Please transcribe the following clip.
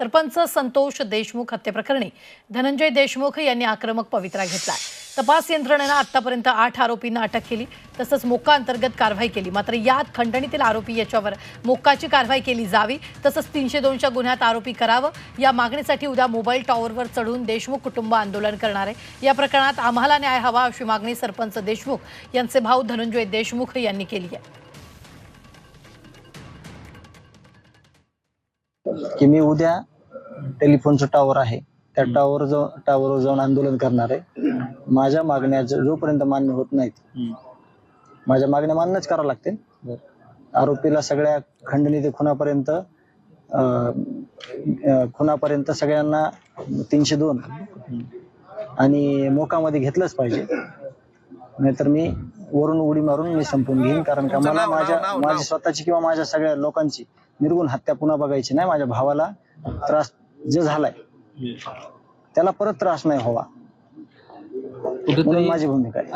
सरपंच संतोष देशमुख हत्येप्रकरणी धनंजय देशमुख यांनी आक्रमक पवित्रा घेतलाय। तपास यंत्रणेनं आतापर्यंत 8 आरोपींना अटक केली, तसंच मोक्का अंतर्गत कारवाई केली। मात्र यात खंडणीतील आरोपी याच्यावर मोक्काची कारवाई केली जावी, तसंच 302च्या गुन्ह्यात आरोपी करावं या मागणीसाठी उद्या मोबाईल टॉवरवर चढून देशमुख कुटुंब आंदोलन करणार आहे। या प्रकरणात आम्हाला न्याय हवा अशी मागणी सरपंच देशमुख यांचे भाऊ धनंजय देशमुख यांनी केली आहे। की मी उद्या टेलिफोनचं टावर आहे त्या टावरवर जाऊन आंदोलन करणार आहे। माझ्या मागण्या जोपर्यंत मान्य होत नाहीत, माझ्या मागण्या मान्यच करावं लागतील। आरोपीला सगळ्या खंडणी ते खुनापर्यंत सगळ्यांना 302 आणि मोकामध्ये घेतलंच पाहिजे, नाहीतर मी वरून उडी मारून मी संपून घेईन। कारण का मला माझी स्वतःची किंवा माझ्या सगळ्या लोकांची निर्गुण हत्या पुन्हा बघायची नाही। माझ्या भावाला त्रास जे झालाय त्याला परत त्रास नाही व्हावा, म्हणून माझी भूमिका आहे।